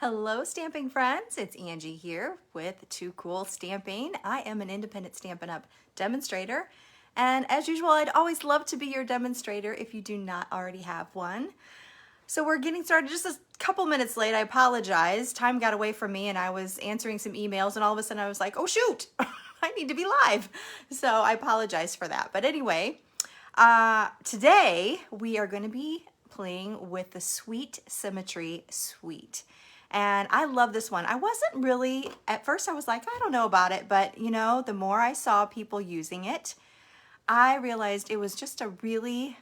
Hello stamping friends, it's Angie here with Too Cool Stamping. I am an independent Stampin' Up! Demonstrator, and as usual I'd always love to be your demonstrator if you do not already have one. So we're getting started just a couple minutes late. I apologize. Time got away from me and I was answering some emails and all of a sudden I was like, oh shoot, I need to be live. So I apologize for that. But anyway, today we are going to be playing with the Sweet Symmetry Suite. And I love this one. I wasn't really, at first I was like, I don't know about it, but you know, the more I saw people using it, I realized it was just a really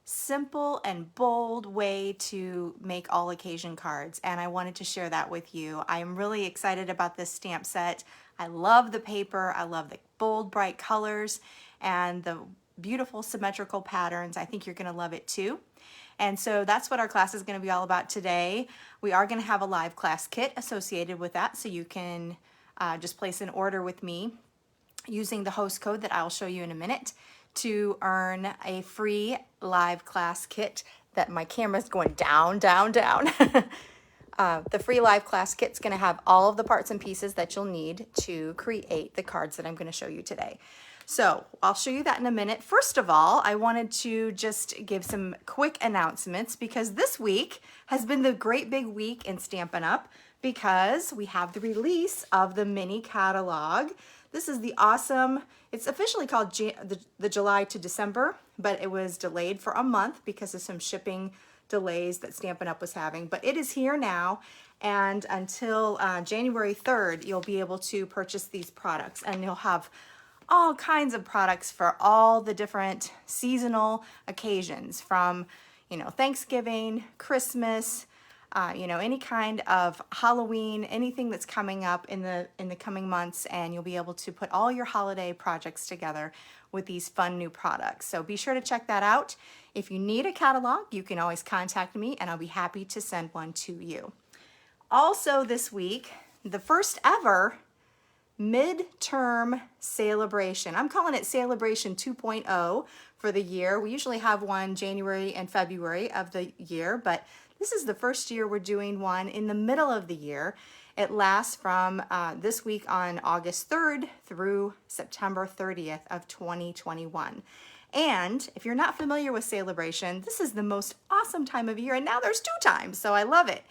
simple and bold way to make all occasion cards, and I wanted to share that with you. I am really excited about this stamp set. I love the paper, I love the bold bright colors and the beautiful symmetrical patterns. I think you're going to love it too. And so that's what our class is going to be all about today. We are going to have a live class kit associated with that, so you can just place an order with me using the host code that I'll show you in a minute to earn a free live class kit. That my camera's going down, down, down. The free live class kit's going to have all of the parts and pieces that you'll need to create the cards that I'm going to show you today. So I'll show you that in a minute. First of all, I wanted to just give some quick announcements because this week has been the great big week in Stampin' Up! Because we have the release of the mini catalog. This is the awesome, it's officially called the July to December, but it was delayed for a month because of some shipping delays that Stampin' Up! Was having. But it is here now, and until January 3rd, you'll be able to purchase these products, and you'll have all kinds of products for all the different seasonal occasions, from, you know, Thanksgiving, Christmas, you know, any kind of Halloween, anything that's coming up in the coming months, and you'll be able to put all your holiday projects together with these fun new products. So be sure to check that out. If you need a catalog, you can always contact me and I'll be happy to send one to you. Also this week, the first ever midterm celebration. I'm calling it Celebration 2.0 for the year. We usually have one January and February of the year, but this is the first year we're doing one in the middle of the year. It lasts from this week on August 3rd through September 30th of 2021. And if you're not familiar with Celebration, this is the most awesome time of year, and now there's 2 times, so I love it.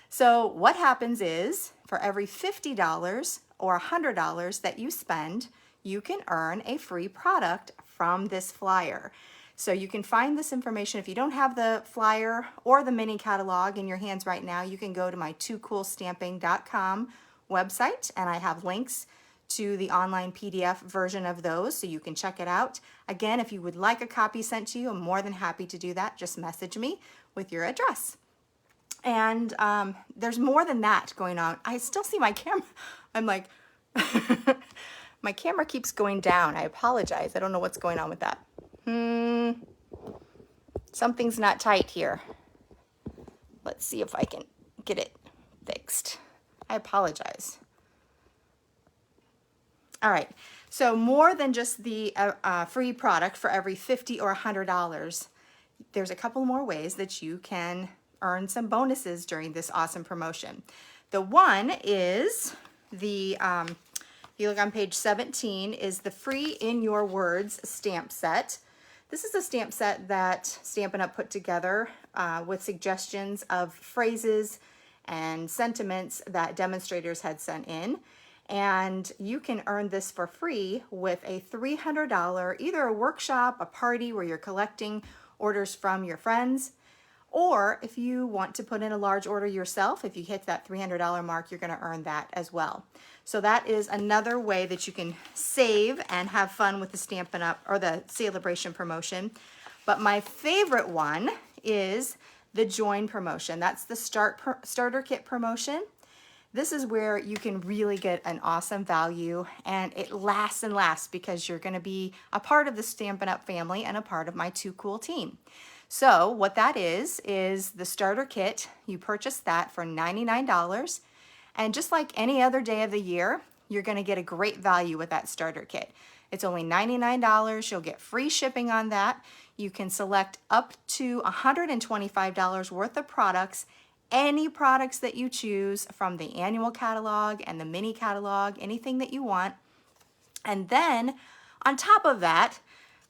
So what happens is, for every $50 or $100 that you spend, you can earn a free product from this flyer. So you can find this information. If you don't have the flyer or the mini catalog in your hands right now, you can go to my toocoolstamping.com website, and I have links to the online PDF version of those, so you can check it out. Again, if you would like a copy sent to you, I'm more than happy to do that. Just message me with your address. And there's more than that going on. I still see my camera. I'm like, my camera keeps going down. I apologize. I don't know what's going on with that. Something's not tight here. Let's see if I can get it fixed. I apologize. All right. So more than just the free product for every $50 or $100, there's a couple more ways that you can earn some bonuses during this awesome promotion. The one is the, if you look on page 17, is the free In Your Words stamp set. This is a stamp set that Stampin' Up! Put together with suggestions of phrases and sentiments that demonstrators had sent in. And you can earn this for free with a $300, either a workshop, a party where you're collecting orders from your friends, or if you want to put in a large order yourself, if you hit that $300 mark, you're going to earn that as well. So that is another way that you can save and have fun with the Stampin' Up! Or the Celebration promotion. But my favorite one is the Join promotion. That's the starter kit promotion. This is where you can really get an awesome value, and it lasts and lasts because you're going to be a part of the Stampin' Up! Family and a part of my Too Cool team. So what that is the starter kit. You purchase that for $99, and just like any other day of the year, you're going to get a great value with that starter kit. It's only $99. You'll get free shipping on that. You can select up to $125 worth of products any products that you choose from the annual catalog and the mini catalog, anything that you want. And then on top of that,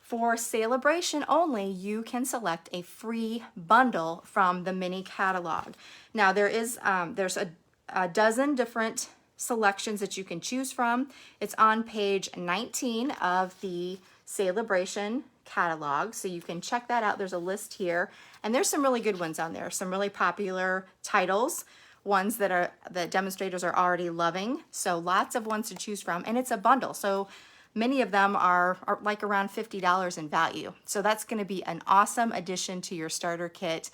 for celebration only, you can select a free bundle from the mini catalog. Now there's a dozen different selections that you can choose from. It's on page 19 of the celebration catalog, so you can check that out. There's a list here, and there's some really good ones on there, some really popular titles, ones that the demonstrators are already loving. So lots of ones to choose from, and it's a bundle. So many of them are like around $50 in value. So that's going to be an awesome addition to your starter kit.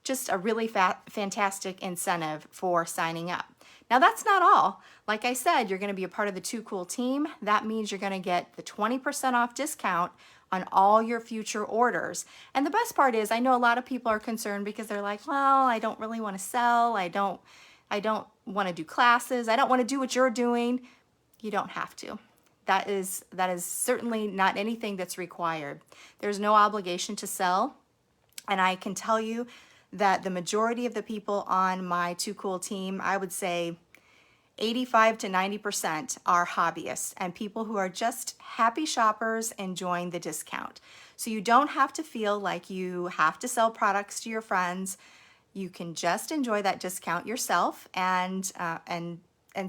Just a really fantastic incentive for signing up. Now that's not all. Like I said, you're going to be a part of the Too Cool team. That means you're going to get the 20% off discount on all your future orders. And the best part is, I know a lot of people are concerned because they're like, well, I don't really want to sell. I don't want to do classes. I don't want to do what you're doing. You don't have to. That is certainly not anything that's required. There's no obligation to sell. And I can tell you that the majority of the people on my Too Cool team, I would say 85 to 90% are hobbyists and people who are just happy shoppers enjoying the discount. So you don't have to feel like you have to sell products to your friends. You can just enjoy that discount yourself and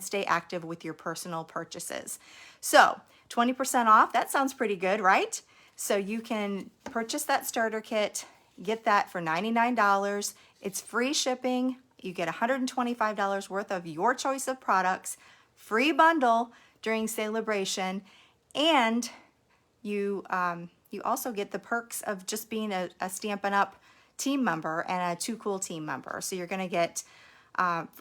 stay active with your personal purchases. So 20% off, that sounds pretty good, right? So you can purchase that starter kit, get that for $99. It's free shipping. You get $125 worth of your choice of products, free bundle during celebration, and you also get the perks of just being a Stampin' Up! Team member and a Too Cool team member. So you're going to get,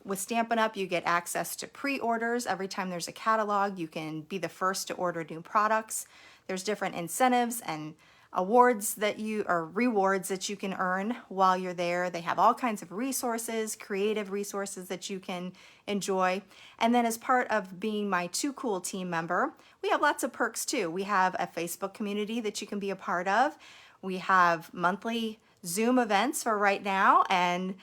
with Stampin' Up!, you get access to pre-orders. Every time there's a catalog, you can be the first to order new products. There's different incentives and rewards that you can earn while you're there. They have all kinds of resources, creative resources that you can enjoy. And then as part of being my Too Cool team member, we have lots of perks too. We have a Facebook community that you can be a part of. We have monthly Zoom events for right now, and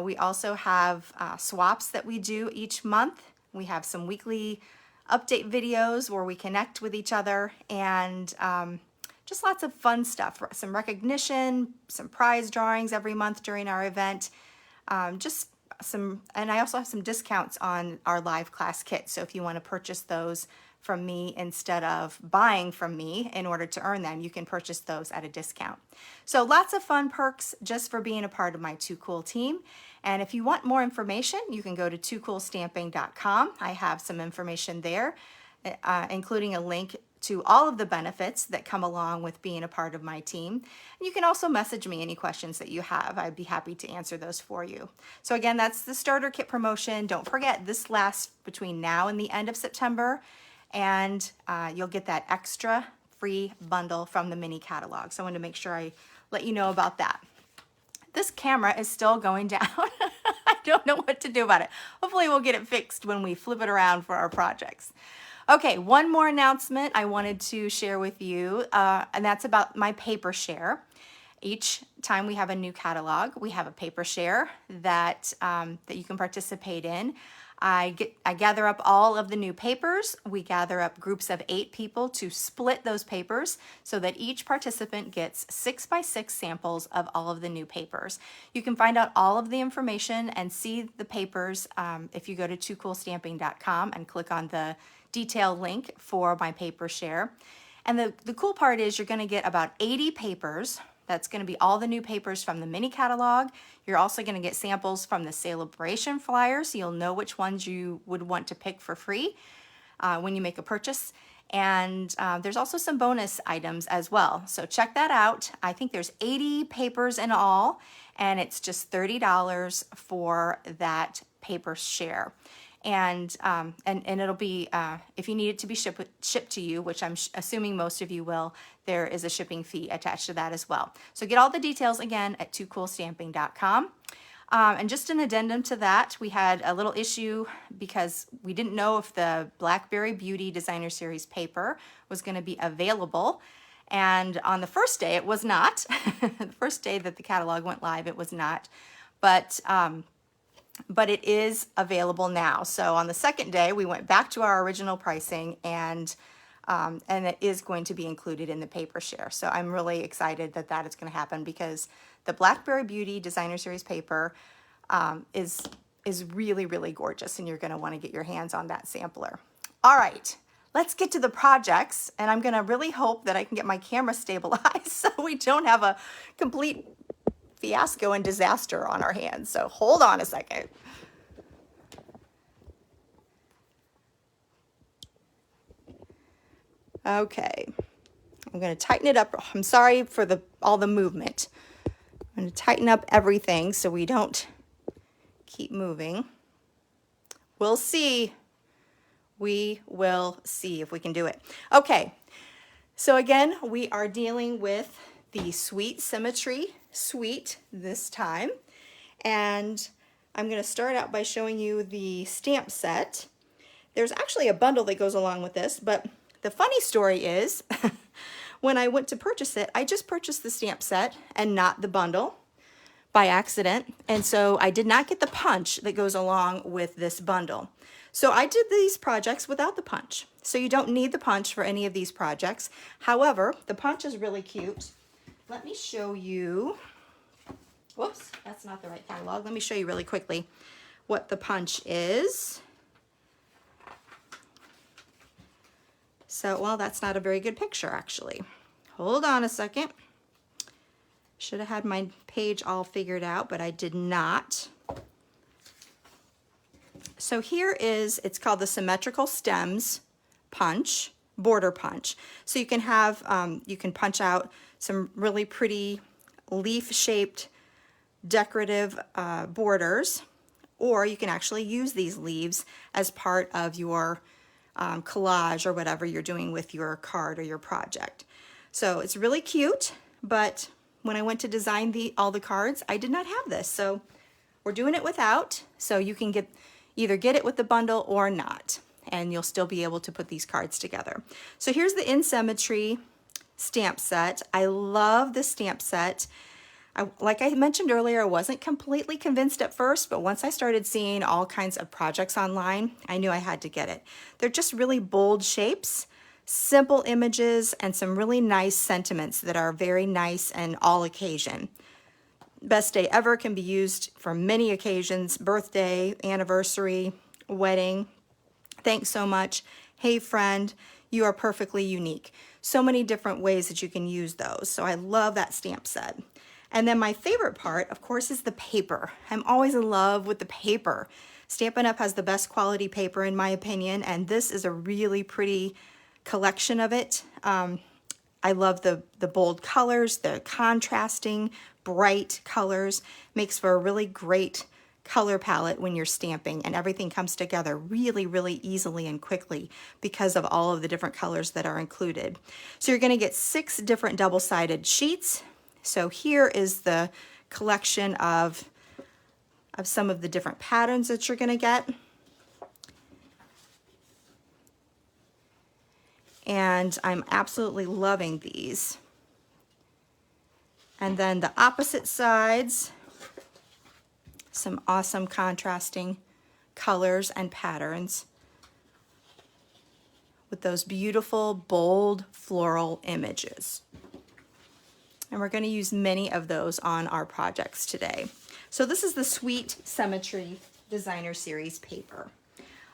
we also have swaps that we do each month. We have some weekly update videos where we connect with each other, and just lots of fun stuff, some recognition, some prize drawings every month during our event, and I also have some discounts on our live class kit. So if you want to purchase those from me instead of buying from me in order to earn them, you can purchase those at a discount. So lots of fun perks just for being a part of my Too Cool team. And if you want more information, you can go to toocoolstamping.com. I have some information there, including a link to all of the benefits that come along with being a part of my team. And you can also message me any questions that you have. I'd be happy to answer those for you. So again, that's the starter kit promotion. Don't forget, this lasts between now and the end of September, and you'll get that extra free bundle from the mini catalog. So I wanted to make sure I let you know about that. This camera is still going down. I don't know what to do about it. Hopefully we'll get it fixed when we flip it around for our projects. Okay, one more announcement I wanted to share with you, and that's about my paper share. Each time we have a new catalog, we have a paper share that you can participate in. I gather up all of the new papers. We gather up groups of 8 people to split those papers so that each participant gets 6x6 samples of all of the new papers. You can find out all of the information and see the papers if you go to toocoolstamping.com and click on the detail link for my paper share. And the cool part is you're going to get about 80 papers. That's going to be all the new papers from the mini catalog. You're also going to get samples from the celebration flyer, so you'll know which ones you would want to pick for free when you make a purchase. And there's also some bonus items as well. So check that out. I think there's 80 papers in all, and it's just $30 for that paper share. And it'll be, if you need it to be shipped to you, which I'm assuming most of you will, there is a shipping fee attached to that as well. So get all the details again at toocoolstamping.com. And just an addendum to that, we had a little issue because we didn't know if the Blackberry Beauty Designer Series paper was going to be available. And on the first day, it was not. The first day that the catalog went live, it was not. But but it is available now. So on the second day, we went back to our original pricing, and it is going to be included in the paper share. So I'm really excited that that is going to happen, because the Blackberry Beauty Designer Series paper is really, really gorgeous, and you're going to want to get your hands on that sampler. All right, let's get to the projects, and I'm going to really hope that I can get my camera stabilized so we don't have a complete fiasco and disaster on our hands. So hold on a second. Okay, I'm going to tighten it up. I'm sorry for all the movement. I'm going to tighten up everything so we don't keep moving. We'll see. We will see if we can do it. Okay, so again, we are dealing with the Sweet Symmetry Suite this time. And I'm going to start out by showing you the stamp set. There's actually a bundle that goes along with this, but the funny story is when I went to purchase it, I just purchased the stamp set and not the bundle by accident. And so I did not get the punch that goes along with this bundle. So I did these projects without the punch. So you don't need the punch for any of these projects. However, the punch is really cute. Let me show you, whoops, that's not the right catalog. Let me show you really quickly what the punch is. So, well, that's not a very good picture, actually. Hold on a second. Should have had my page all figured out, but I did not. So here is, it's called the Symmetrical Stems Punch, Border Punch. So you can have, you can punch out some really pretty leaf-shaped decorative borders, or you can actually use these leaves as part of your collage or whatever you're doing with your card or your project. So it's really cute, but when I went to design all the cards, I did not have this. So we're doing it without, so you can either get it with the bundle or not, and you'll still be able to put these cards together. So here's the In Symmetry stamp set. I love this stamp set. Like I mentioned earlier, I wasn't completely convinced at first, but once I started seeing all kinds of projects online, I knew I had to get it. They're just really bold shapes, simple images, and some really nice sentiments that are very nice and all occasion. Best Day Ever can be used for many occasions: birthday, anniversary, wedding, thanks so much, hey friend, you are perfectly unique. So many different ways that you can use those. So I love that stamp set. And then my favorite part, of course, is the paper. I'm always in love with the paper. Stampin' Up! Has the best quality paper in my opinion, and this is a really pretty collection of it. I love the bold colors, the contrasting, bright colors. Makes for a really great color palette when you're stamping, and everything comes together really, really easily and quickly because of all of the different colors that are included. So you're going to get 6 different double-sided sheets. So here is the collection of some of the different patterns that you're going to get. And I'm absolutely loving these. And then the opposite sides, some awesome contrasting colors and patterns with those beautiful, bold, floral images. And we're going to use many of those on our projects today. So this is the Sweet Symmetry Designer Series paper.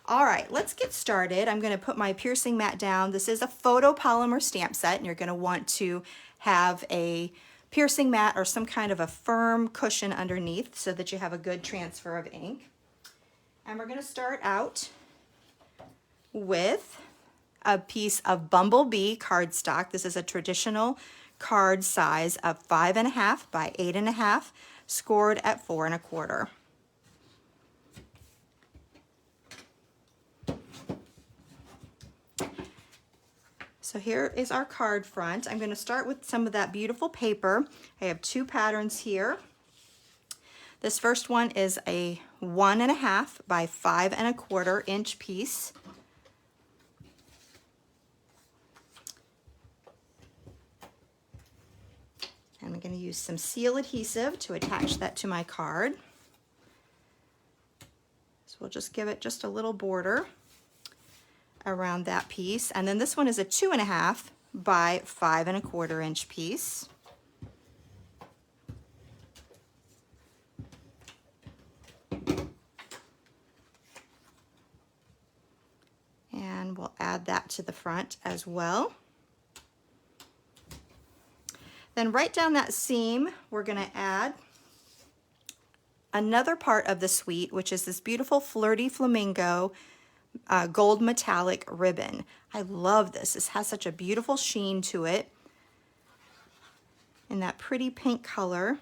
All right, let's get started. I'm going to put my piercing mat down. This is a photopolymer stamp set, and you're going to want to have a piercing mat or some kind of a firm cushion underneath so that you have a good transfer of ink. And we're going to start out with a piece of Bumblebee cardstock. This is a traditional card size of 5.5 by 8.5, scored at 4 1/4. So here is our card front. I'm going to start with some of that beautiful paper. I have 2 patterns here. This first one is a 1.5 by 5 1/4 inch piece. And I'm going to use some seal adhesive to attach that to my card. So we'll just give it just a little border around that piece. And then this one is a 2.5 by 5¼ inch piece. And we'll add that to the front as well. Then right down that seam, we're going to add another part of the suite, which is this beautiful Flirty Flamingo gold metallic ribbon. I love this. This has such a beautiful sheen to it in that pretty pink color.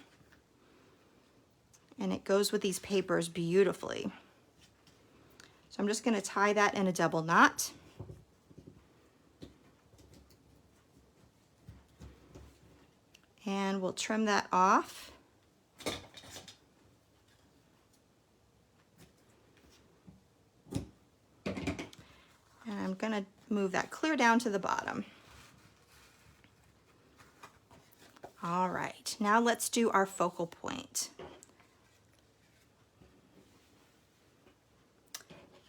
And it goes with these papers beautifully. So I'm just going to tie that in a double knot. And we'll trim that off. And I'm going to move that clear down to the bottom. All right, now let's do our focal point.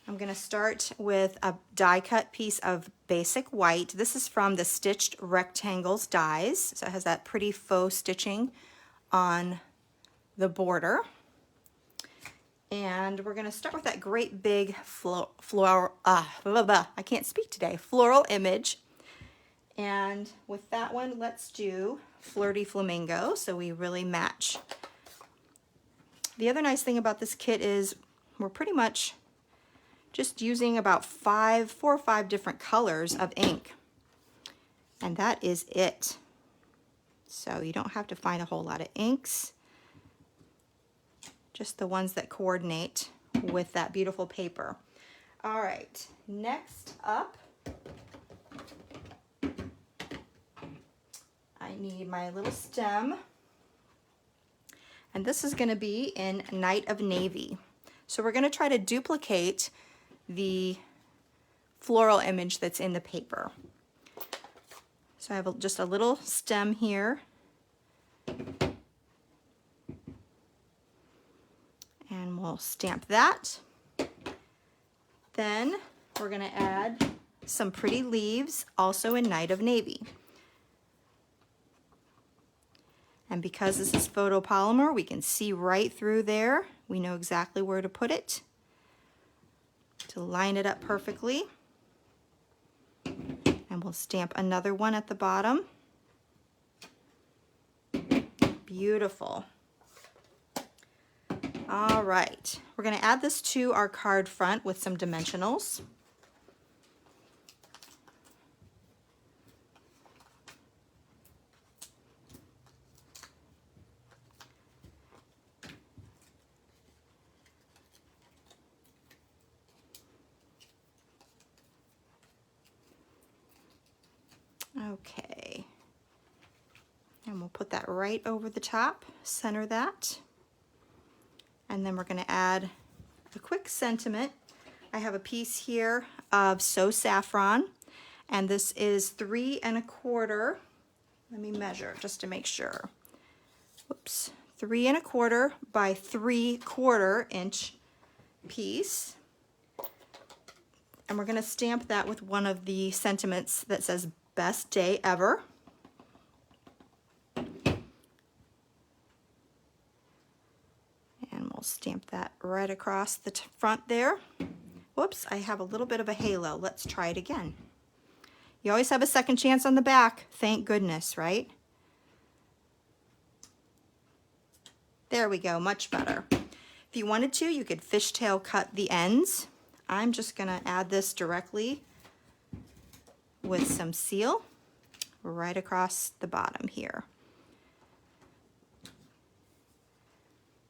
I'm going to start with a die cut piece of basic white. This is from the Stitched Rectangles dies. So it has that pretty faux stitching on the border. And we're going to start with that great big floral image. And with that one, let's do Flirty Flamingo so we really match. The other nice thing about this kit is we're pretty much just using about 4 or 5 different colors of ink. And that is it. So you don't have to find a whole lot of inks. Just the ones that coordinate with that beautiful paper. All right, next up, I need my little stem. And this is going to be in Night of Navy. So we're going to try to duplicate the floral image that's in the paper. So I have just a little stem here. And we'll stamp that. Then we're going to add some pretty leaves, also in Night of Navy. And because this is photopolymer, we can see right through there. We know exactly where to put it to line it up perfectly. And we'll stamp another one at the bottom. Beautiful. All right, we're going to add this to our card front with some dimensionals. Okay, and we'll put that right over the top, center that. And then we're going to add a quick sentiment. I have a piece here of So Saffron, and this is 3 1/4. Let me measure just to make sure. Whoops, 3 1/4 by 3/4 inch piece. And we're going to stamp that with one of the sentiments that says Best Day Ever. And we'll stamp that right across the front there. Whoops, I have a little bit of a halo. Let's try it again. You always have a second chance on the back. Thank goodness, right? There we go, much better. If you wanted to, you could fishtail cut the ends. I'm just gonna add this directly with some seal right across the bottom here.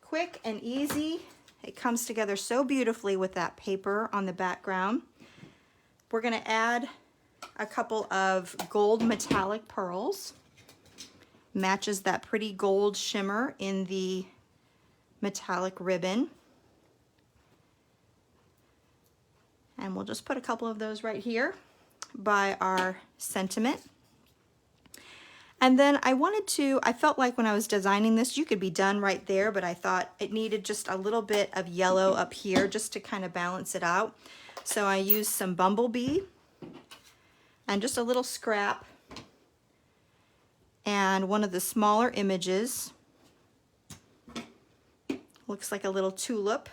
Quick and easy. It comes together so beautifully with that paper on the background. We're going to add a couple of gold metallic pearls. Matches that pretty gold shimmer in the metallic ribbon. And we'll just put a couple of those right here by our sentiment. And then I felt like when I was designing this, you could be done right there, but I thought it needed just a little bit of yellow up here just to kind of balance it out. So I used some bumblebee and just a little scrap and one of the smaller images. Looks like a little tulip.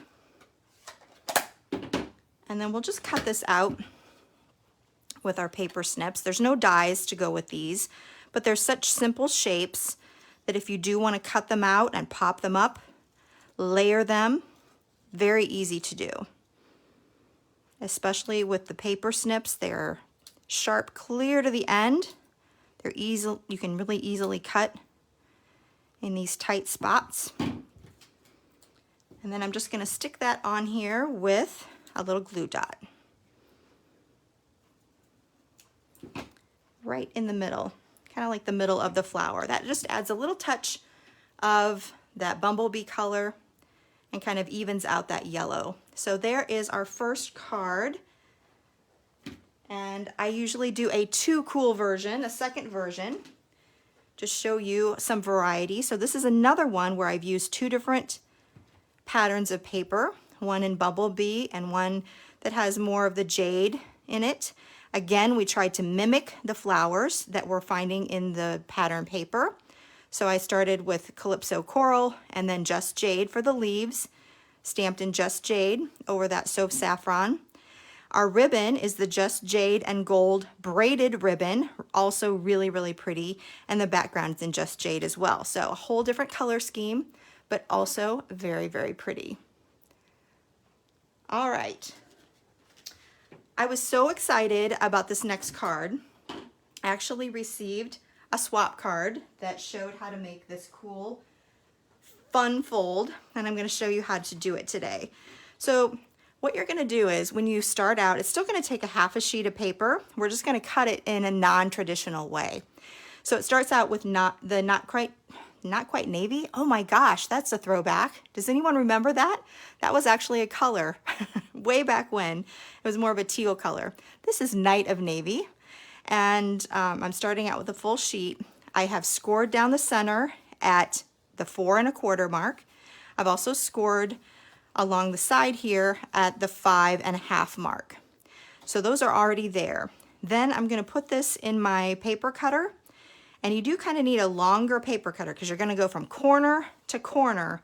And then we'll just cut this out with our paper snips. There's no dies to go with these, but they're such simple shapes that if you do want to cut them out and pop them up, layer them, very easy to do. Especially with the paper snips, they're sharp clear to the end. They're easy, you can really easily cut in these tight spots. And then I'm just going to stick that on here with a little glue dot. Right in the middle, kind of like the middle of the flower. That just adds a little touch of that bumblebee color and kind of evens out that yellow. So there is our first card. And I usually do a too cool version, a second version, to show you some variety. So this is another one where I've used two different patterns of paper, one in bumblebee and one that has more of the jade in it. Again, we tried to mimic the flowers that we're finding in the pattern paper. So I started with Calypso Coral and then Just Jade for the leaves, stamped in Just Jade over that Soap Saffron. Our ribbon is the Just Jade and Gold braided ribbon, also really, really pretty, and the background is in Just Jade as well. So a whole different color scheme, but also very, very pretty. All right. I was so excited about this next card. I actually received a swap card that showed how to make this cool, fun fold, and I'm going to show you how to do it today. So what you're going to do is when you start out, it's still going to take a half a sheet of paper. We're just going to cut it in a non-traditional way. So it starts out with not quite navy. Oh my gosh, that's a throwback. Does anyone remember that? That was actually a color way back when. It was more of a teal color. This is Night of Navy. And I'm starting out with a full sheet. I have scored down the center at the 4 1/4 mark. I've also scored along the side here at the 5 1/2 mark. So those are already there. Then I'm going to put this in my paper cutter. And you do kind of need a longer paper cutter because you're going to go from corner to corner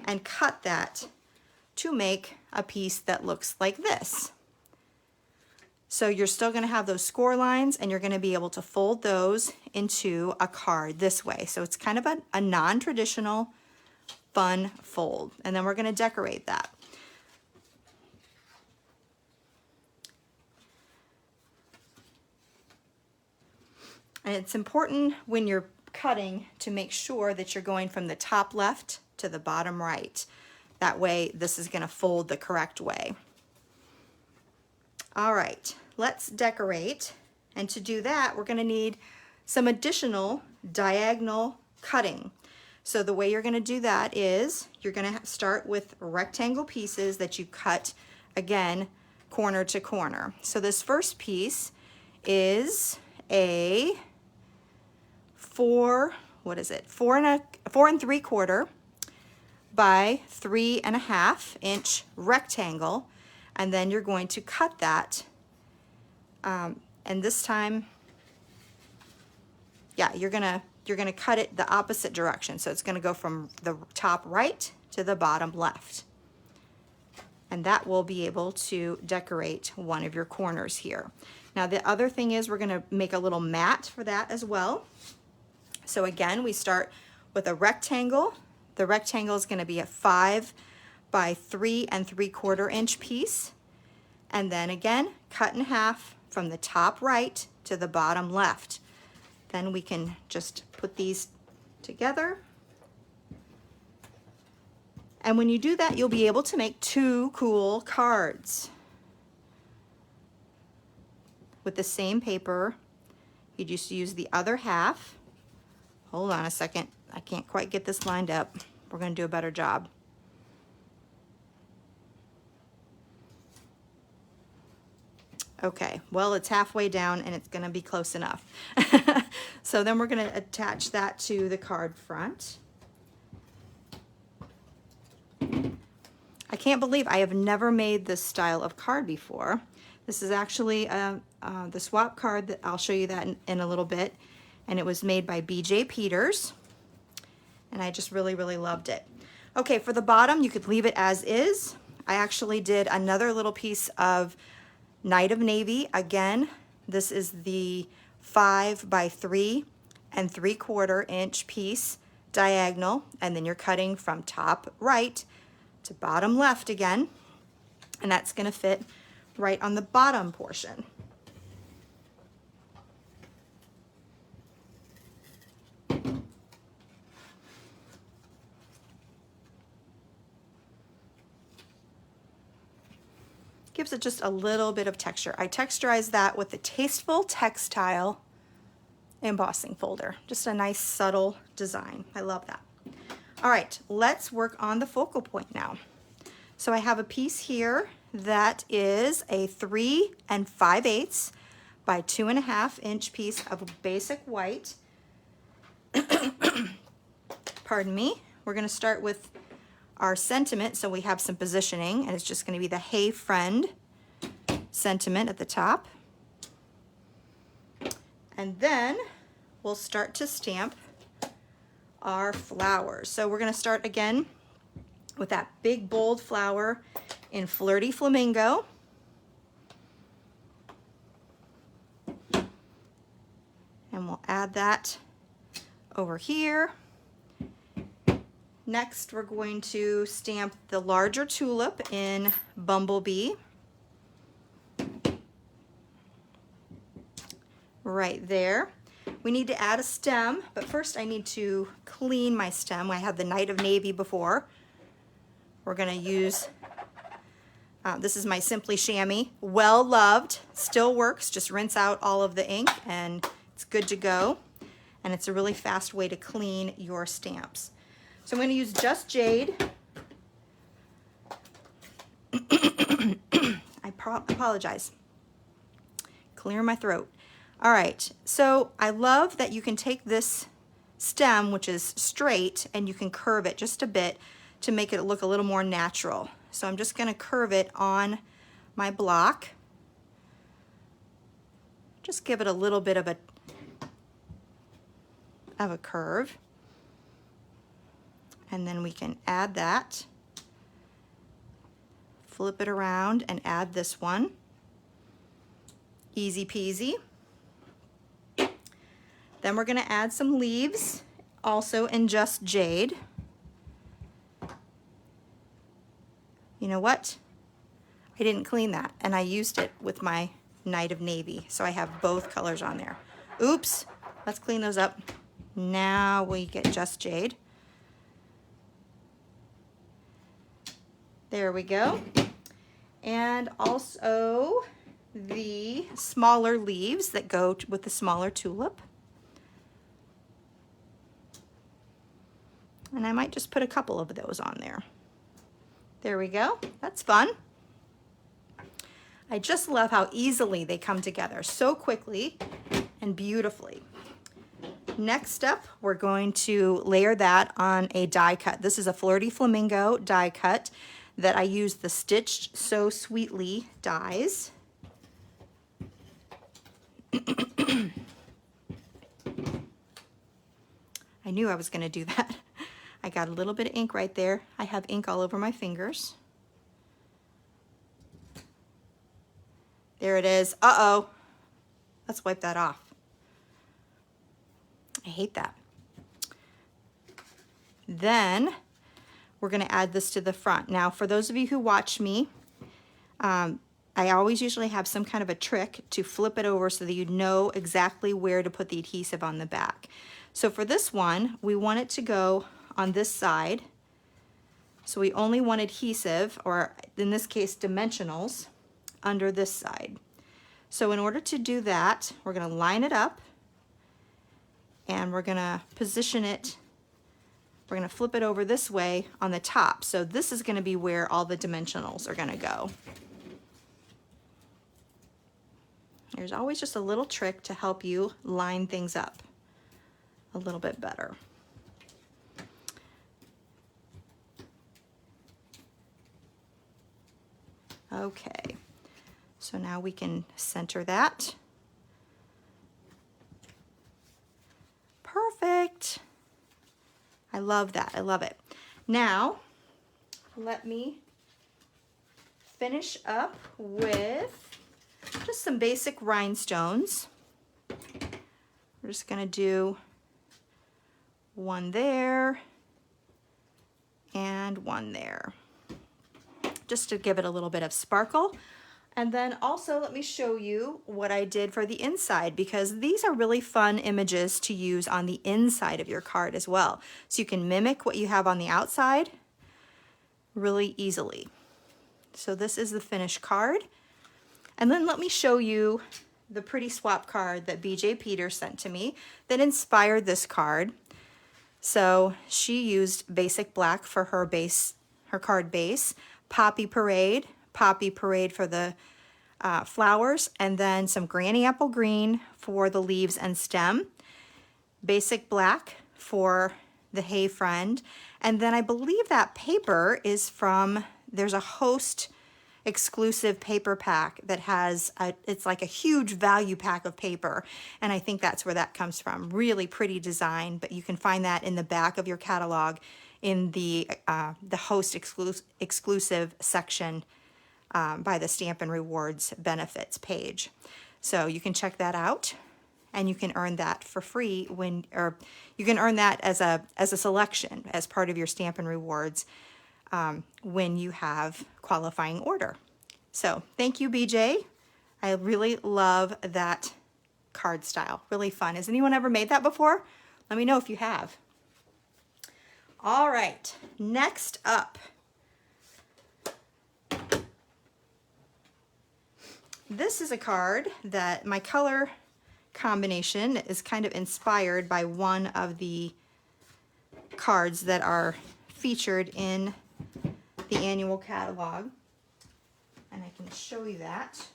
and cut that to make a piece that looks like this. So you're still going to have those score lines and you're going to be able to fold those into a card this way. So it's kind of a non-traditional fun fold. And then we're going to decorate that. And it's important when you're cutting to make sure that you're going from the top left to the bottom right. That way this is going to fold the correct way. All right, let's decorate. And to do that, we're going to need some additional diagonal cutting. So the way you're going to do that is you're going to start with rectangle pieces that you cut, again, corner to corner. So this first piece is a 4 3/4 by 3 1/2 inch rectangle, and then you're going to cut that, and this time, yeah, you're gonna cut it the opposite direction, so it's gonna go from the top right to the bottom left, and that will be able to decorate one of your corners here. Now the other thing is we're gonna make a little mat for that as well. So again, we start with a rectangle. The rectangle is going to be a 5 by 3 3/4 inch piece. And then again, cut in half from the top right to the bottom left. Then we can just put these together. And when you do that, you'll be able to make 2 cool cards. With the same paper, you just use the other half. Hold on a second. I can't quite get this lined up. We're going to do a better job. Okay, well, it's halfway down and it's going to be close enough. So then we're going to attach that to the card front. I can't believe I have never made this style of card before. This is actually the swap card that I'll show you that in a little bit. And it was made by BJ Peters. And I just really, really loved it. Okay, for the bottom, you could leave it as is. I actually did another little piece of Night of Navy. Again, this is the 5 by 3 3/4 inch piece diagonal, and then you're cutting from top right to bottom left again, and that's going to fit right on the bottom portion. Gives it just a little bit of texture. I texturized that with the Tasteful Textile embossing folder. Just a nice subtle design. I love that. All right, let's work on the focal point now. So I have a piece here that is a 3 5/8 by 2.5 inch piece of basic white. Pardon me. We're going to start with our sentiment, so we have some positioning, and it's just going to be the Hey Friend sentiment at the top. And then we'll start to stamp our flowers. So we're going to start again with that big bold flower in Flirty Flamingo. And we'll add that over here. Next, we're going to stamp the larger tulip in Bumblebee. Right there. We need to add a stem, but first I need to clean my stem. I had the Night of Navy before. We're going to use, this is my Simply Chamois. Well loved, still works. Just rinse out all of the ink and it's good to go. And it's a really fast way to clean your stamps. So I'm going to use Just Jade. I apologize. Clear my throat. All right, so I love that you can take this stem, which is straight, and you can curve it just a bit to make it look a little more natural. So I'm just going to curve it on my block. Just give it a little bit of a curve. And then we can add that, flip it around and add this one. Easy peasy. Then we're going to add some leaves, also in Just Jade. You know what? I didn't clean that, and I used it with my Night of Navy, so I have both colors on there. Oops, let's clean those up. Now we get Just Jade. There we go. And also the smaller leaves that go with the smaller tulip. And I might just put a couple of those on there. There we go. That's fun. I just love how easily they come together, so quickly and beautifully. Next up, we're going to layer that on a die cut. This is a Flirty Flamingo die cut that I used the Stitched So Sweetly dies. I knew I was going to do that. I got a little bit of ink right there. I have ink all over my fingers. There it is. Uh-oh. Let's wipe that off. I hate that. Then we're going to add this to the front. Now, for those of you who watch me, I always usually have some kind of a trick to flip it over so that you know exactly where to put the adhesive on the back. So for this one, we want it to go on this side. So we only want adhesive, or in this case, dimensionals, under this side. So in order to do that, we're going to line it up and we're going to position it. We're going to flip it over this way on the top. So this is going to be where all the dimensionals are going to go. There's always just a little trick to help you line things up. a little bit better. Okay, so now we can center that. Perfect. I love that. I love it. Now, let me finish up with just some basic rhinestones. We're just going to do one there and one there, just to give it a little bit of sparkle. And then also let me show you what I did for the inside, because these are really fun images to use on the inside of your card as well. So you can mimic what you have on the outside really easily. So this is the finished card. And then let me show you the pretty swap card that BJ Peters sent to me that inspired this card. So she used basic black for her base, her card base, Poppy Parade for the flowers, and then some Granny Apple Green for the leaves and stem, basic black for the Hey Friend, and then I believe that paper is from, there's a Host exclusive paper pack that has, it's like a huge value pack of paper, and I think that's where that comes from. Really pretty design, but you can find that in the back of your catalog in the Host exclusive section by the Stampin Rewards benefits page. So you can check that out, and you can earn that for free when, or you can earn that as a selection as part of your Stampin Rewards when you have qualifying order. So thank you, BJ. I really love that card style. Really fun. Has anyone ever made that before? Let me know if you have. All right, next up. This is a card that my color combination is kind of inspired by one of the cards that are featured in the annual catalog, and I can show you that.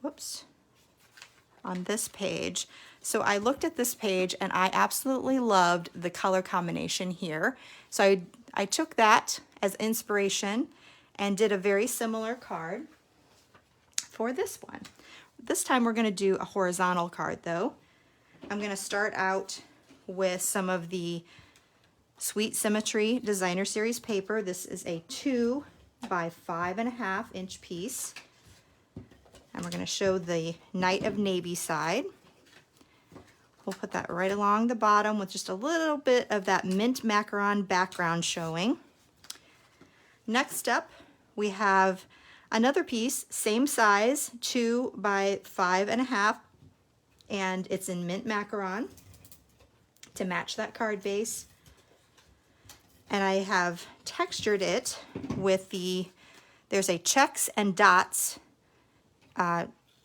Whoops. On this page. So I looked at this page and I absolutely loved the color combination here. So I took that as inspiration and did a very similar card for this one. This time we're going to do a horizontal card though. I'm going to start out with some of the Sweet Symmetry Designer Series paper. This is a 2 by 5.5 inch piece. And we're going to show the Night of Navy side. We'll put that right along the bottom with just a little bit of that mint macaron background showing. Next up, we have another piece, same size, 2 by 5.5, and it's in mint macaron to match that card base. And I have textured it with there's a checks and dots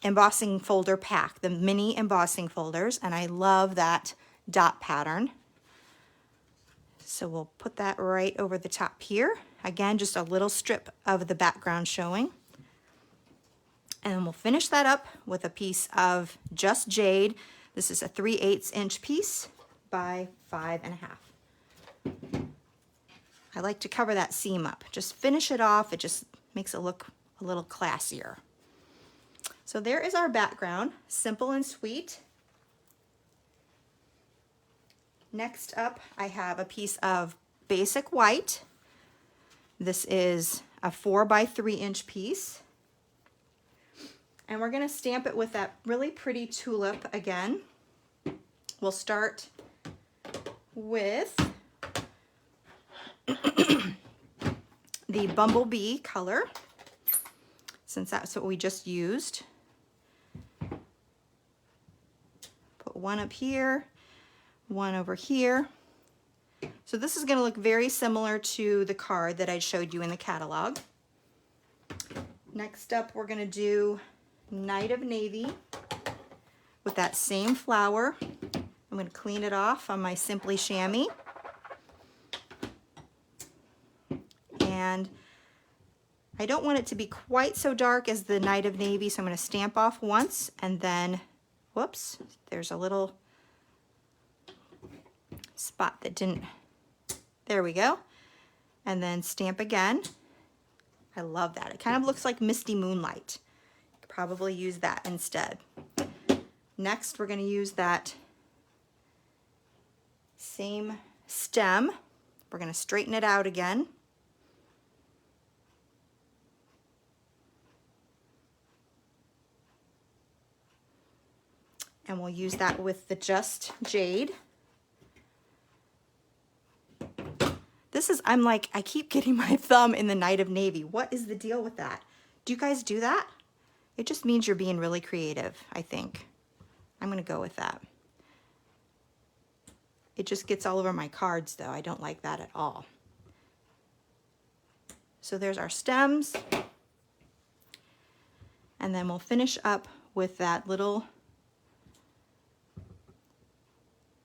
embossing folder pack, the mini embossing folders, and I love that dot pattern. So we'll put that right over the top here. Again, just a little strip of the background showing. And we'll finish that up with a piece of just jade. This is a 3/8 inch piece by 5.5. I like to cover that seam up. Just finish it off. It just makes it look a little classier. So there is our background, simple and sweet. Next up, I have a piece of basic white. This is a 4 by 3 inch piece. And we're going to stamp it with that really pretty tulip again. We'll start with the Bumblebee color, since that's what we just used. Put one up here, one over here. So this is going to look very similar to the card that I showed you in the catalog. Next up, we're going to do Night of Navy with that same flower. I'm going to clean it off on my Simply Chamois. And I don't want it to be quite so dark as the Night of Navy, so I'm going to stamp off once and then, whoops, there's a little spot that didn't, there we go. And then stamp again. I love that. It kind of looks like Misty Moonlight. Could probably use that instead. Next, we're going to use that same stem. We're going to straighten it out again. And we'll use that with the Just Jade. This is, I'm like, I keep getting my thumb in the Night of Navy. What is the deal with that? Do you guys do that? It just means you're being really creative, I think. I'm gonna go with that. It just gets all over my cards though. I don't like that at all. So there's our stems. And then we'll finish up with that little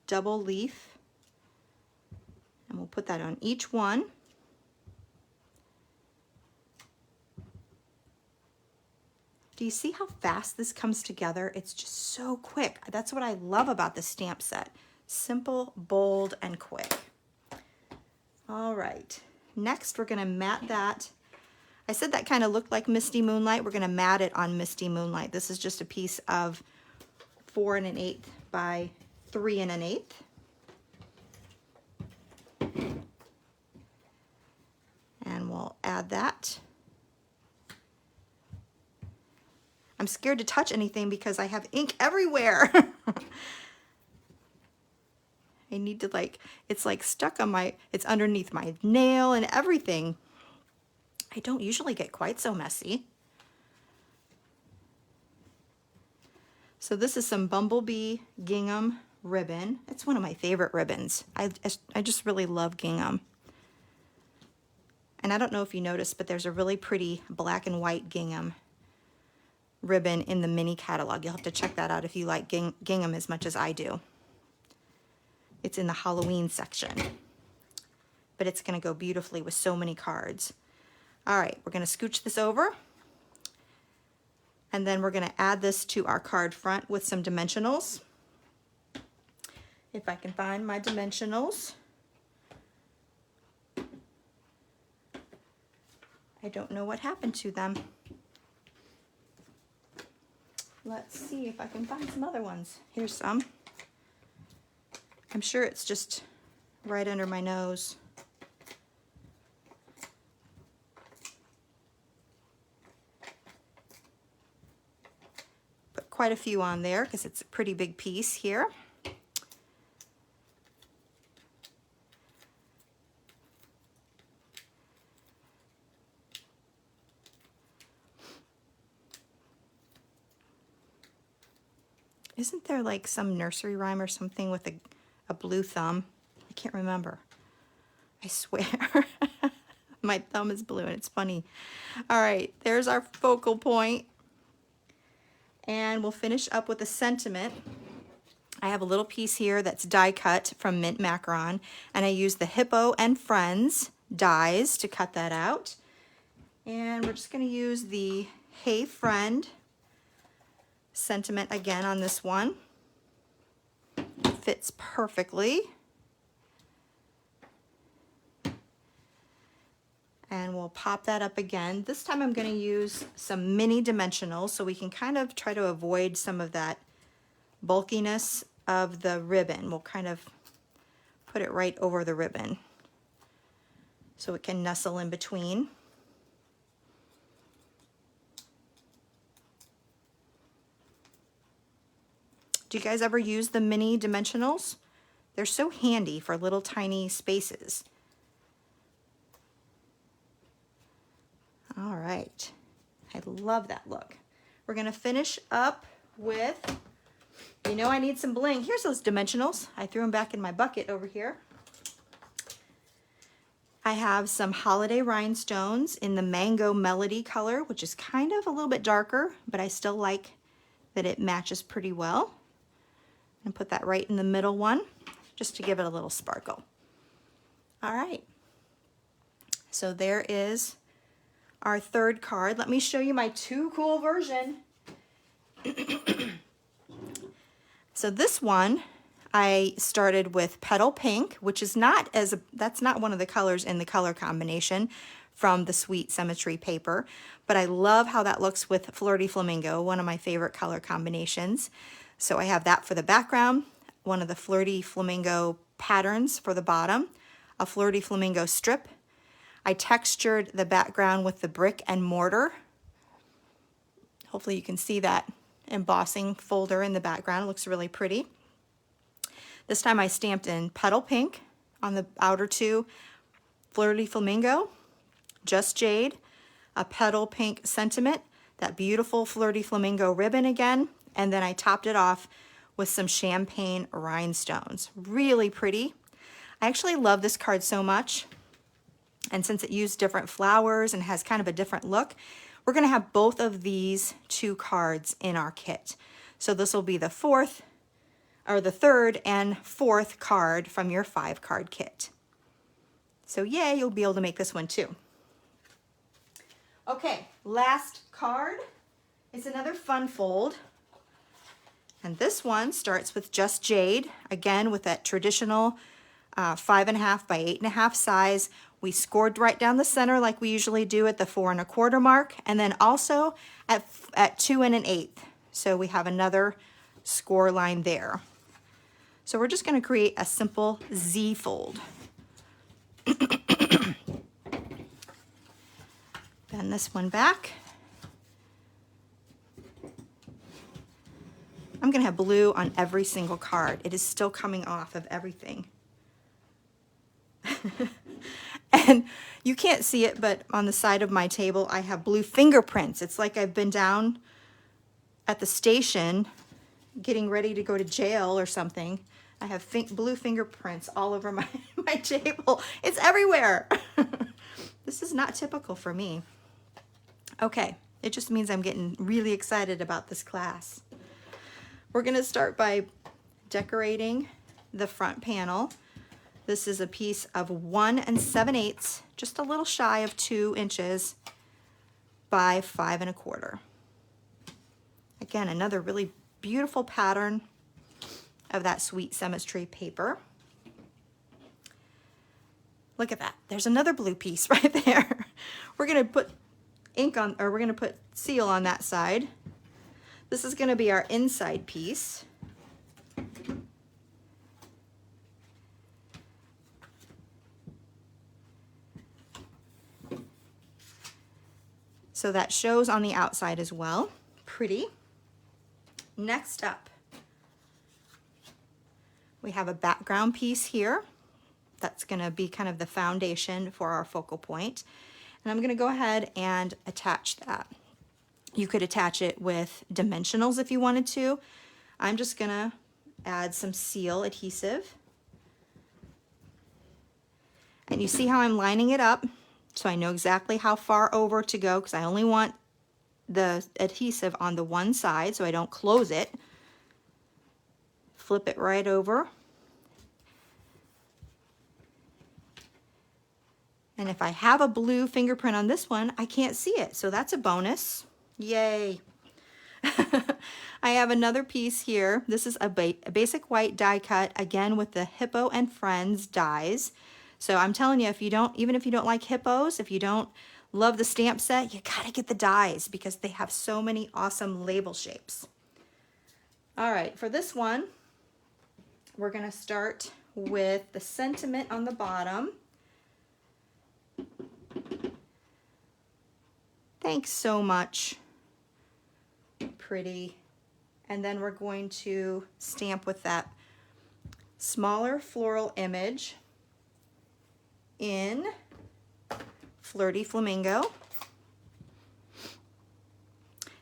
double leaf. And we'll put that on each one. Do you see how fast this comes together? It's just so quick. That's what I love about the stamp set. Simple, bold, and quick. All right, next we're gonna matte that. I said that kind of looked like Misty Moonlight. We're gonna matte it on Misty Moonlight. This is just a piece of 4 1/8 by 3 1/8. And we'll add that. I'm scared to touch anything because I have ink everywhere. I need to it's like stuck on it's underneath my nail and everything. I don't usually get quite so messy. So this is some Bumblebee gingham ribbon. It's one of my favorite ribbons. I just really love gingham. And I don't know if you noticed, but there's a really pretty black and white gingham ribbon in the mini catalog. You'll have to check that out if you like gingham as much as I do. It's in the Halloween section. But it's going to go beautifully with so many cards. All right, we're going to scooch this over. And then we're going to add this to our card front with some dimensionals. If I can find my dimensionals. I don't know what happened to them. Let's see if I can find some other ones. Here's some. I'm sure it's just right under my nose. Put quite a few on there because it's a pretty big piece here. Isn't there like some nursery rhyme or something with a blue thumb? I can't remember. I swear. My thumb is blue and it's funny. All right, there's our focal point. And we'll finish up with a sentiment. I have a little piece here that's die cut from Mint Macaron, and I use the Hippo and Friends dies to cut that out. And we're just gonna use the Hey Friend sentiment again on this one. It fits perfectly. And we'll pop that up again. This time I'm going to use some mini dimensionals so we can kind of try to avoid some of that bulkiness of the ribbon. We'll kind of put it right over the ribbon so it can nestle in between. Do you guys ever use the mini dimensionals? They're so handy for little tiny spaces. All right, I love that look. We're gonna finish up with, you know I need some bling. Here's those dimensionals. I threw them back in my bucket over here. I have some holiday rhinestones in the Mango Melody color, which is kind of a little bit darker, but I still like that it matches pretty well. And put that right in the middle one, just to give it a little sparkle. All right, so there is our third card. Let me show you my too cool version. So this one, I started with Petal Pink, which is not that's not one of the colors in the color combination from the Sweet Symmetry paper, but I love how that looks with Flirty Flamingo, one of my favorite color combinations. So I have that for the background, one of the Flirty Flamingo patterns for the bottom, a Flirty Flamingo strip. I textured the background with the brick and mortar. Hopefully you can see that embossing folder in the background. It looks really pretty. This time I stamped in Petal Pink on the outer two, Flirty Flamingo, Just Jade, a Petal Pink Sentiment, that beautiful Flirty Flamingo ribbon again, and then I topped it off with some champagne rhinestones. Really pretty. I actually love this card so much, and since it used different flowers and has kind of a different look, we're going to have both of these two cards in our kit. So this will be the third and fourth card from your 5-card kit. So yay, you'll be able to make this one too. Okay, last card is another fun fold. And this one starts with Just Jade, again with that traditional 5.5 by 8.5 size. We scored right down the center like we usually do at the 4 1/4 mark, and then also at 2 1/8. So we have another score line there. So we're just going to create a simple Z fold. Bend this one back. I'm going to have blue on every single card. It is still coming off of everything. And you can't see it, but on the side of my table, I have blue fingerprints. It's like I've been down at the station getting ready to go to jail or something. I have blue fingerprints all over my table. It's everywhere. This is not typical for me. Okay, it just means I'm getting really excited about this class. We're going to start by decorating the front panel. This is a piece of 1 7/8, just a little shy of 2 inches by 5 1/4. Again, another really beautiful pattern of that Sweet Symmetry paper. Look at that. There's another blue piece right there. We're going to put ink on, or we're going to put seal on that side. This is going to be our inside piece. So that shows on the outside as well. Pretty. Next up, we have a background piece here. That's going to be kind of the foundation for our focal point. And I'm going to go ahead and attach that. You could attach it with dimensionals if you wanted to. I'm just going to add some seal adhesive. And you see how I'm lining it up? So I know exactly how far over to go because I only want the adhesive on the one side so I don't close it. Flip it right over. And if I have a blue fingerprint on this one, I can't see it. So that's a bonus. Yay. I have another piece here. This is a basic white die cut, again with the Hippo and Friends dies. So I'm telling you, even if you don't like hippos, if you don't love the stamp set, you gotta get the dies because they have so many awesome label shapes. All right, for this one, we're gonna start with the sentiment on the bottom. Thanks so much. Pretty. And then we're going to stamp with that smaller floral image in Flirty Flamingo.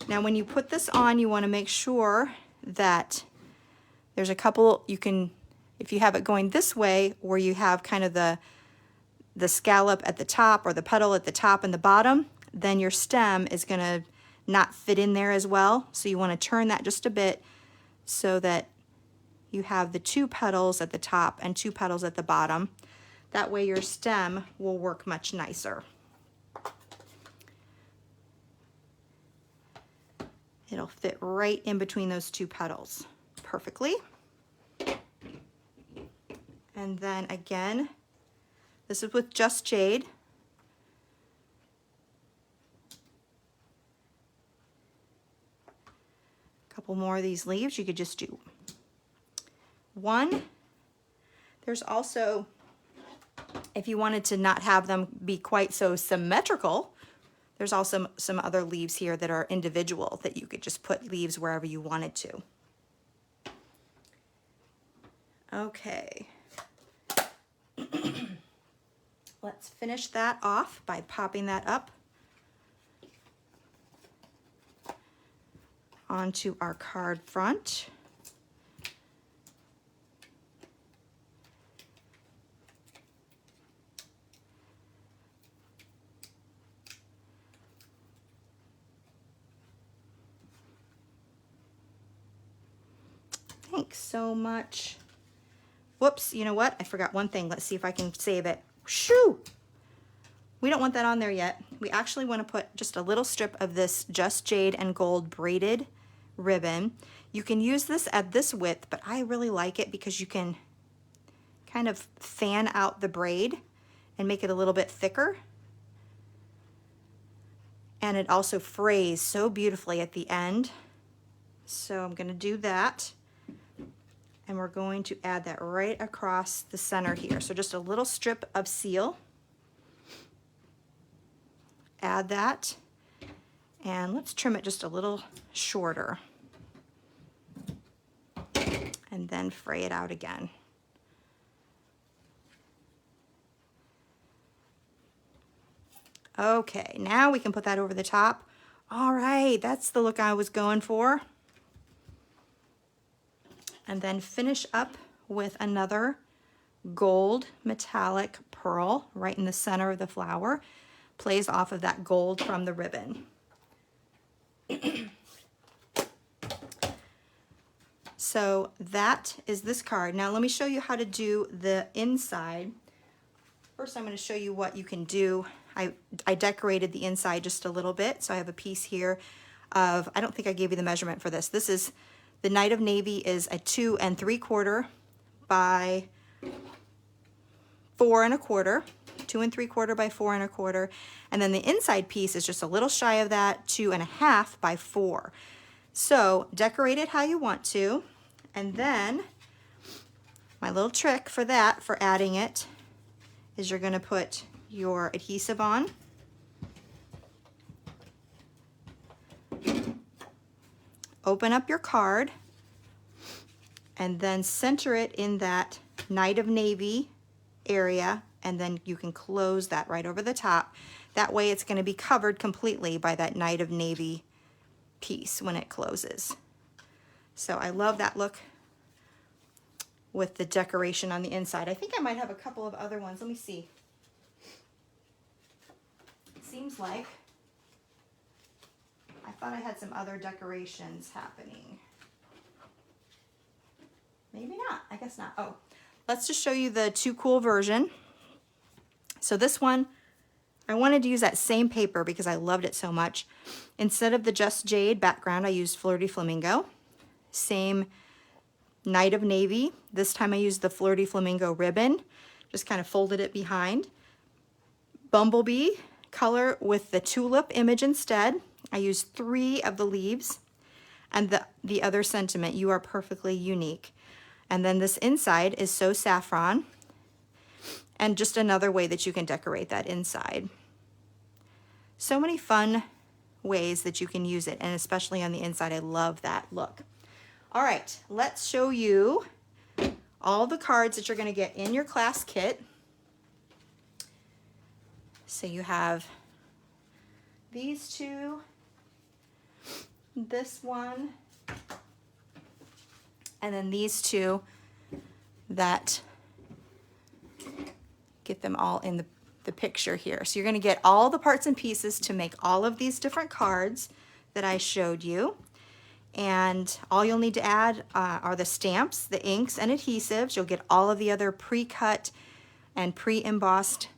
Now when you put this on, you want to make sure that there's a couple, you can, if you have it going this way, where you have kind of the scallop at the top or the petal at the top and the bottom, then your stem is going to not fit in there as well. So you want to turn that just a bit so that you have the 2 petals at the top and 2 petals at the bottom. That way your stem will work much nicer. It'll fit right in between those two petals perfectly. And then again, this is with Just Jade. A couple more of these leaves. You could just do one. There's also, if you wanted to not have them be quite so symmetrical, there's also some other leaves here that are individual that you could just put leaves wherever you wanted to. Okay. Let's finish that off by popping that up onto our card front. Thanks so much. Whoops, you know what? I forgot one thing. Let's see if I can save it. Shoo! We don't want that on there yet. We actually want to put just a little strip of this Just Jade and Gold braided ribbon. You can use this at this width, but I really like it because you can kind of fan out the braid and make it a little bit thicker. And it also frays so beautifully at the end. So I'm going to do that. And we're going to add that right across the center here. So just a little strip of seal. Add that. And let's trim it just a little shorter. And then fray it out again. Okay, now we can put that over the top. All right, that's the look I was going for. And then finish up with another gold metallic pearl right in the center of the flower. Plays off of that gold from the ribbon. So that is this card. Now let me show you how to do the inside. First I'm going to show you what you can do. I decorated the inside just a little bit. So I have a piece here of, I don't think I gave you the measurement for this. This is, the Night of Navy is a 2 3/4 by 4 1/4. 2 3/4 by 4 1/4. And then the inside piece is just a little shy of that, 2 1/2 by 4. So decorate it how you want to. And then my little trick for that, for adding it, is you're going to put your adhesive on. Open up your card and then center it in that Night of Navy area, and then you can close that right over the top. That way it's going to be covered completely by that Night of Navy piece when it closes. So I love that look with the decoration on the inside. I think I might have a couple of other ones. Let me see. It seems like I thought I had some other decorations happening. Maybe not. I guess not. Oh, let's just show you the Too Cool version. So this one, I wanted to use that same paper because I loved it so much. Instead of the Just Jade background, I used Flirty Flamingo. Same Night of Navy. This time I used the Flirty Flamingo ribbon. Just kind of folded it behind. Bumblebee color with the tulip image instead. I used 3 of the leaves, and the other sentiment, you are perfectly unique. And then this inside is So Saffron, and just another way that you can decorate that inside. So many fun ways that you can use it, and especially on the inside, I love that look. All right, let's show you all the cards that you're going to get in your class kit. So you have these 2, this one, and then these 2 that get them all in the picture here. So you're going to get all the parts and pieces to make all of these different cards that I showed you. And all you'll need to add are the stamps, the inks, and adhesives. You'll get all of the other pre-cut and pre-embossed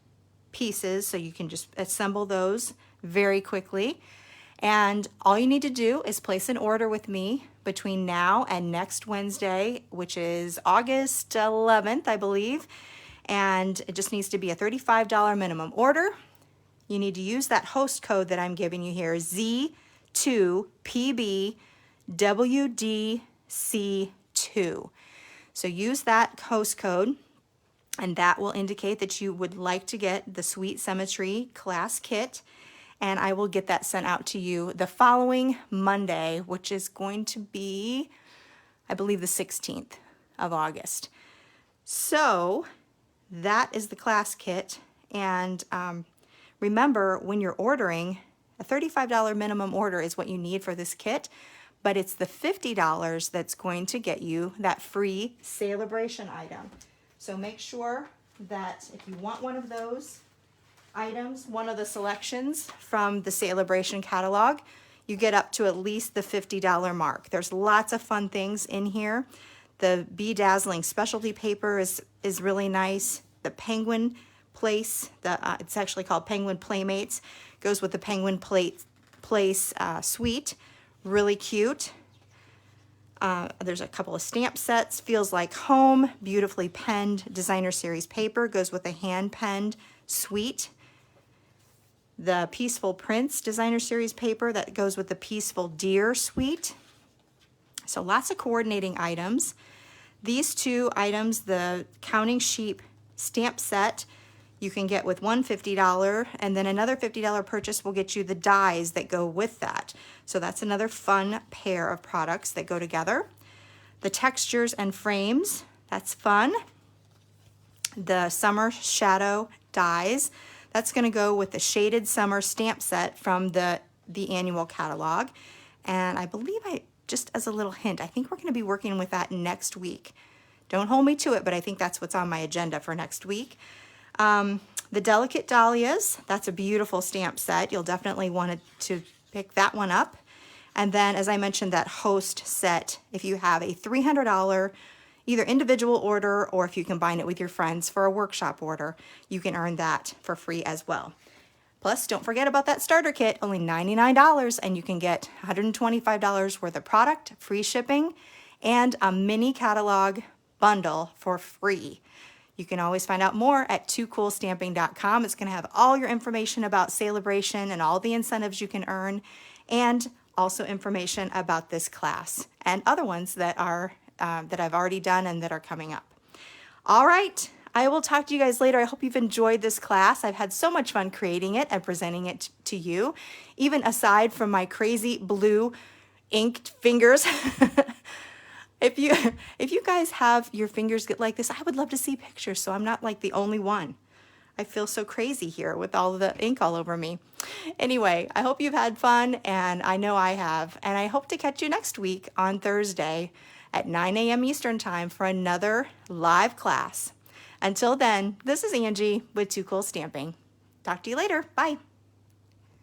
pieces, so you can just assemble those very quickly. And all you need to do is place an order with me between now and next Wednesday, which is August 11th, I believe. And it just needs to be a $35 minimum order. You need to use that host code that I'm giving you here, Z2PBWDC2. So use that host code, and that will indicate that you would like to get the Sweet Symmetry class kit, and I will get that sent out to you the following Monday, which is going to be, I believe, the 16th of August. So that is the class kit, and remember, when you're ordering, a $35 minimum order is what you need for this kit, but it's the $50 that's going to get you that free Celebration item. So make sure that if you want one of those items, one of the selections from the Celebration catalog, you get up to at least the $50 mark. There's lots of fun things in here. The Bedazzling specialty paper is really nice. The Penguin Place, it's actually called Penguin Playmates, goes with the Penguin Place suite. Really cute. There's a couple of stamp sets. Feels Like Home, beautifully penned designer series paper, goes with a hand penned suite. The Peaceful Prince designer series paper that goes with the Peaceful Deer suite. So lots of coordinating items. These two items, the Counting Sheep stamp set, you can get with one $50, and then another $50 purchase will get you the dies that go with that. So that's another fun pair of products that go together. The textures and frames, that's fun. The Summer Shadow dies, that's going to go with the Shaded Summer stamp set from the annual catalog. And I believe, just as a little hint, I think we're going to be working with that next week. Don't hold me to it, but I think that's what's on my agenda for next week. The Delicate Dahlias, that's a beautiful stamp set. You'll definitely want to pick that one up. And then, as I mentioned, that host set, if you have a $300 either individual order, or if you combine it with your friends for a workshop order, you can earn that for free as well. Plus, don't forget about that starter kit, only $99, and you can get $125 worth of product, free shipping, and a mini catalog bundle for free. You can always find out more at toocoolstamping.com. It's going to have all your information about Celebration and all the incentives you can earn, and also information about this class and other ones that are that I've already done and that are coming up. All right, I will talk to you guys later. I hope you've enjoyed this class. I've had so much fun creating it and presenting it to you, even aside from my crazy blue inked fingers. If you guys have your fingers get like this, I would love to see pictures so I'm not like the only one. I feel so crazy here with all the ink all over me. Anyway, I hope you've had fun, and I know I have. And I hope to catch you next week on Thursday at 9 a.m. Eastern Time for another live class. Until then, this is Angie with Too Cool Stamping. Talk to you later. Bye.